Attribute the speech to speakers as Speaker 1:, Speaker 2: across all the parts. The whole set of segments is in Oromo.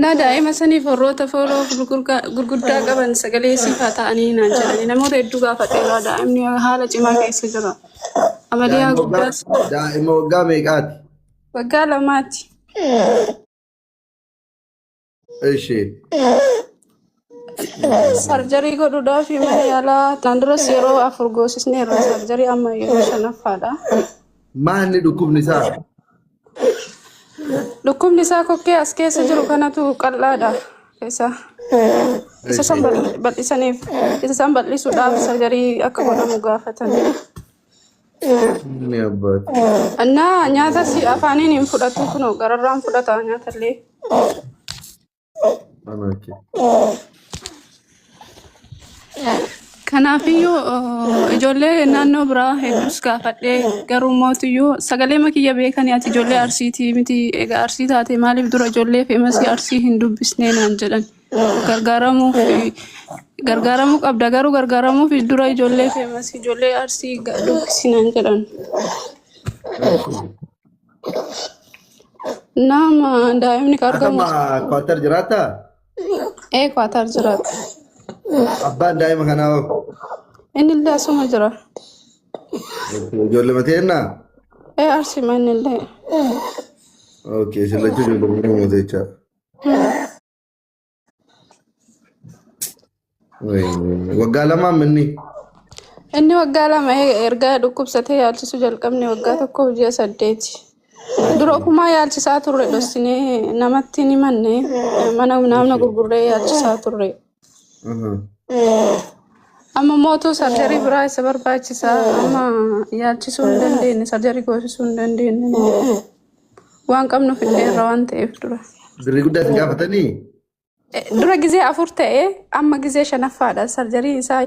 Speaker 1: Nada, ima sanii forroota fooloo gurguddaa qaban sagalee siifaa ta'anii naan jedhani. Namoota hedduu gaafateera daa'imni haala cimaa keessa jira. Amaliyaa guddaas
Speaker 2: daa'ima waggaa meeqaati?
Speaker 1: waggaa lamaati.
Speaker 2: Ishee
Speaker 1: Sarjarii godhuudhaaf mana yaalaa tan duras yeroo 4 goosisneerra sarjarii amma yeroo 5ffaadha.
Speaker 2: maalli dhukkubni isaa?
Speaker 1: Dhukkubni isaa kokkee as keessa jiru kanatu qal'aadha. Isa san bal'isaniif isa san bal'isuudhaaf sarjarii akka godhamu gaafatan.
Speaker 2: Ni abbaati.
Speaker 1: Annaa nyaata si afaaniin hin fudhatu kunoo gararraan fudhata nyaatallee.
Speaker 2: Anaki.
Speaker 1: Kanaafiyyuu ijoollee naannoo biraa hedduus gaafadhee garuu mootiyyuu sagalee makiyya beekanii ati ijoollee arsiitii miti egaa arsii taate maaliif dura ijoollee feemasii arsii hin dubbisnee naan jedhan gargaaramuu qabda garuu gargaaramuuf dura ijoollee feemasii ijoollee arsii dubbisi naan jedhan. Nama daa'imni argamu.
Speaker 2: Akkama Kwaatar jiraata?
Speaker 1: Kwaatar jiraata.
Speaker 2: Abbaan daa'ima kanaa
Speaker 1: inni illee asuma jira.
Speaker 2: ijoollee mateennaa?
Speaker 1: Arsii inni illee.
Speaker 2: Okay, sillachuu ijoollee mateechaa. Waggaa lamaan minni?
Speaker 1: Inni waggaa lama erga dhukkubsatee yaalchisuu jalqabne waggaa 1 ji'a 8. Dura ofumaa yaalchisaa turre dhossinee namatti ni manne mana namna gurgurree yaalchisaa turre. Amma mootuu sarjarii biraa isa barbaachisaa amma yaalchisuu hin dandeenye sarjarii goosisuu hin dandeenye waan qabnuuf illee irra waan ta'eef dura.
Speaker 2: Birrii guddaa isin gaafatanii?
Speaker 1: Dura gizee 4 ta'ee amma gizee 5ffaadha sarjarii isaa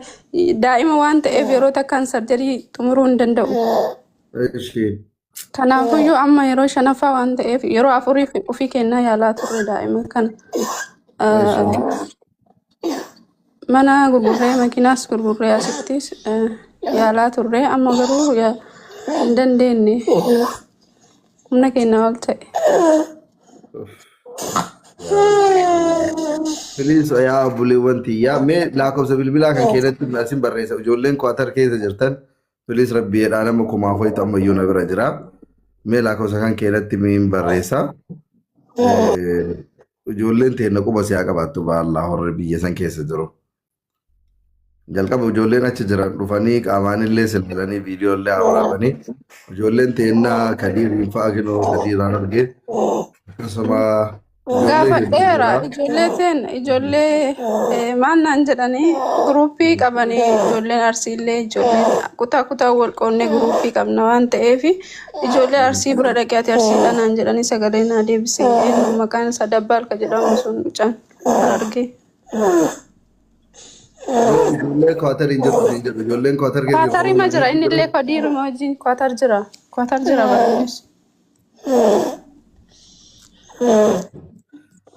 Speaker 1: daa'ima waan ta'eef yeroo takkaan sarjarii xumuruu hin danda'u. Kanaafiyyuu amma yeroo 5ffaa waan ta'eef yeroo 4 ofii kennaa yaalaa turre daa'ima kana. Mana gurgurree makiinaas gurgurree asittis yaalaa turre amma garuu hin dandeenye humna keenya ol ta'e.
Speaker 2: Please yaa obboleewwan tiyyaa mee lakkoofsa bilbilaa kan keessatti asin barreessa ijoolleen Kwaatar keessa jirtan please rabbiidhaan nama kumaaf wayitu ammayyuu na bira jira mee lakkoofsa kan keessatti miin barreessa ijoolleen teenna quba siyaa qabaattu baallaa horre biyya san keessa jiru. Jalqaba ijoolleen achi jiran dhufanii qaamaan illee silbilanii viidiyoo illee waraabanii ijoolleen teennaa kadiiriin fa'aa kinoo kadiiraan argee akkasuma
Speaker 1: gaafadheera ijoollee maal naan jedhanii guruupii qabanii ijoolleen arsii illee ijoolleen kutaa wal qoonnee guruupii qabna waan ta'eef ijoollee arsii bira dhaqee ati arsiidha naan jedhanii sagalee naa deebisee maqaan isaa Dabbaal ka jedhamu sun mucaan argee.
Speaker 2: ijoollee Kwaatar hin jiru ijoolleen Kwaatar keessa jiru.
Speaker 1: Kwaatar ma jira inni illee kadiiruma wajjin Kwaatar jira barreessu.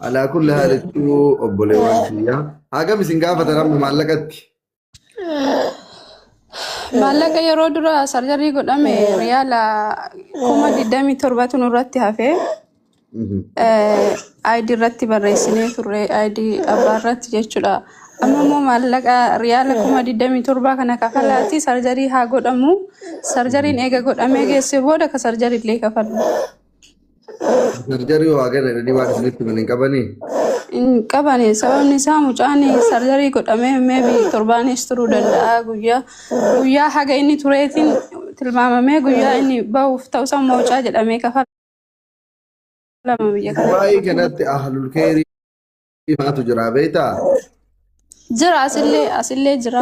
Speaker 2: Alaa kulli haalichuu obboleewwan kiyyaa hagam isin gaafatan amma maallaqatti?
Speaker 1: Maallaqa yeroo dura sarjarii godhame riyaala 27,000 nurratti hafee ID irratti barreessinee turre ID abbaa irratti jechuudha. Amma immoo maallaqa riyaala 27,000 kana kafalaati sarjarii haa godhamu sarjariin eega godhamee geesse booda ka sarjarii illee kafalu.
Speaker 2: Sarjarii waa gana dhadhii waan isinitti hin qabanii?
Speaker 1: Hin qabane sababni isaa mucaan sarjarii godhamee meebii 7 turuu danda'a guyyaa haga inni tureetiin tilmaamamee guyyaa inni bahuuf ta'u san mucaa jedhamee kafalama biyya kana.
Speaker 2: Waa'ee kanatti ahlul khairii maatu jira beektaa?
Speaker 1: Jira asillee jira.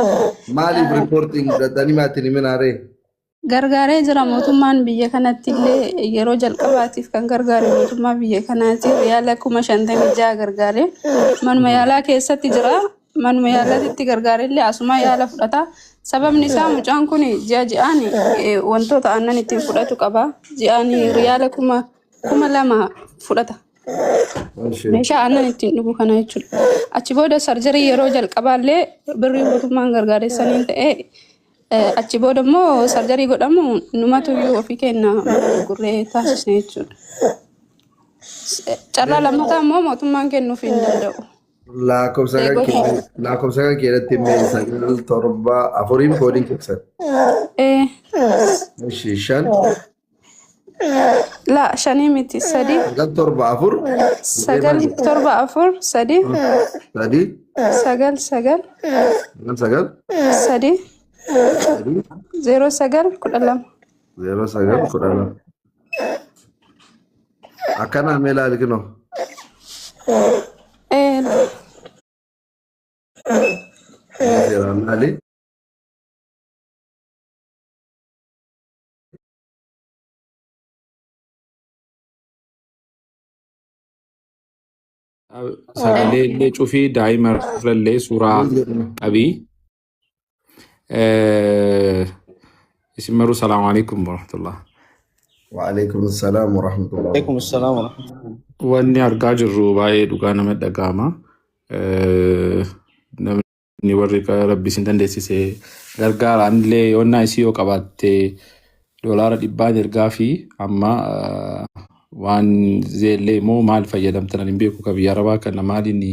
Speaker 2: Maaliif riippoortiin godhatanii maatiin himinaaree?
Speaker 1: Gargaaree jira mootummaan biyya kanatti illee yeroo jalqabaatiif kan gargaare mootummaa biyya kanaati riyaala 56,000 gargaaree manuma yaalaa keessatti jira manuma yaalaatti gargaaree illee asuma yaala fudhata sababni isaa mucaan kun ji'aan wantoota aannan ittiin fudhatu qaba ji'aan riyaala 2,000 fudhata. Meeshaa aannan ittiin dhugu kana jechuudha. Achi booda sarjarii yeroo jalqabaallee birrii mootummaan gargaaree saniin ta'ee achi booda immoo sarjarii godhamu numatu ofii keenya gurgurree taasisne jechuudha. carraa lammataa immoo mootummaan kennuuf hin danda'u.
Speaker 2: lakkoofsa kan keessatti mee sagal torba afuriin koodiin keessan. Shan.
Speaker 1: La shanii miti sadi.
Speaker 2: Sagal torba afur.
Speaker 1: Sagal torba afur sadi.
Speaker 2: Sadi.
Speaker 1: Sagal sagal.
Speaker 2: Sagal.
Speaker 1: Sadi. Zero sagal kudha lama.
Speaker 2: Zero sagal kudha lama. Akkana mee ilaali kinoo. Maali?
Speaker 3: sagalee cufii daa'ima irrallee suuraa qabii. Isin maruu salaamu alaikum warahmatullah.
Speaker 2: Waalaikum salaam warahmatullah.
Speaker 4: Waalaikum salaam warahmatullah.
Speaker 3: Wanni argaa jirru baay'ee dhugaa nama dhaga'ama. Namni warri rabbi isin dandeessisee gargaaraan illee yoonnaa isii yoo qabaatte doolaara 100 ergaa fi amma waan zeellee moo maal fayyadamtan hin beeku ka biyya arabaa kana maaliin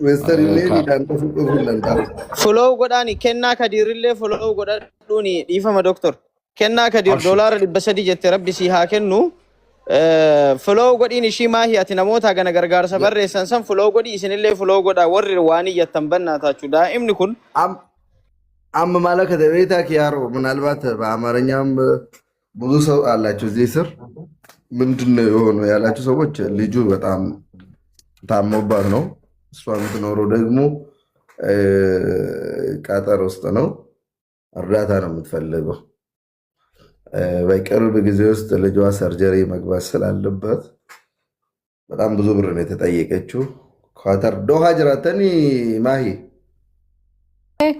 Speaker 2: Western illee daandii dhufuu danda'a.
Speaker 4: Follow godhaani kennaa kadiirillee follow godhadhuuni dhiifama doktor. Kennaa kadir doolaara 300 jette rabbi si haa kennu. Follow godhiin ishii maahi ati namoota gana gargaarsa barreessan san follow godhi isinillee follow godhaa warri waan iyyattan bannaa taachuu daa'imni kun
Speaker 2: amma ማለከ ቤታ ኪያሮ ምናልባት በአማርኛም ብዙ ሰው አላችሁ እዚህ ስር ምንድነው የሆነው ያላችሁ ሰዎች ልጁ በጣም ታሞባት ነው እሷ የምትኖረው ደግሞ ቀጠር ውስጥ ነው እርዳታ ነው የምትፈልገው በቅርብ ጊዜ ውስጥ ልጇ ሰርጀሪ መግባት ስላለበት በጣም ብዙ ብር ነው የተጠየቀችው ኳተር ዶሃ ጅራተኒ ማሂ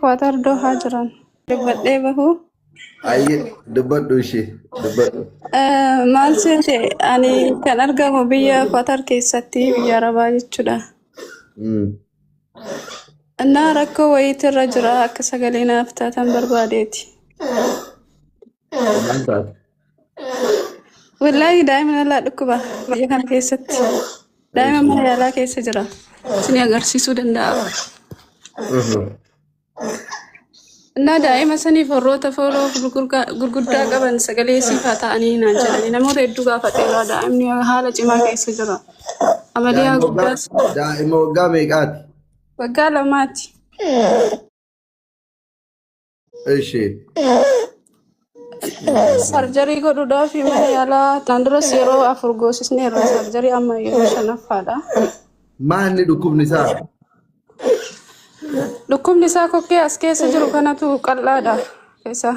Speaker 1: ኳተር ዶሃ ጅራን ድበዴ በሁ
Speaker 2: አይ ድበዱ እሺ ድበዱ
Speaker 1: ማልሴቴ አኒ ከን አርጋሙ ብያ ኳተር ኬሰቲ ብያ አረባ ጀቹዳ እና ረኮ ወይትራ ጅራ አከ ሰገሌና ፍታተን በርባዴቲ والله دائما لا دكبا يكن كيست دائما ما يلا كيس جرا سني اغرسيسو دندا እና ዳይማ ሰኒ ፈሮተ ፎሎ ጉርጉዳ ቀበን ሰገሌ ሲፋታ አኒ ናንጀላኒ ነሞተ እዱ ጋፈቴራ ዳይምኒ ሀለ ጭማ ከይስ ጅራ አመሊያ ጉዳስ
Speaker 2: ዳይማ ወጋ ሜቃት
Speaker 1: ወጋ ለማቲ
Speaker 2: እሺ
Speaker 1: सर्जरी को डुडा फी में याला तंद्र सेरो अफुर्गोसिस ने रा सर्जरी अम्मा ये शनफादा
Speaker 2: माहनी
Speaker 1: दुकुम निसा को के अस्के सजरू kana tu qallada kesa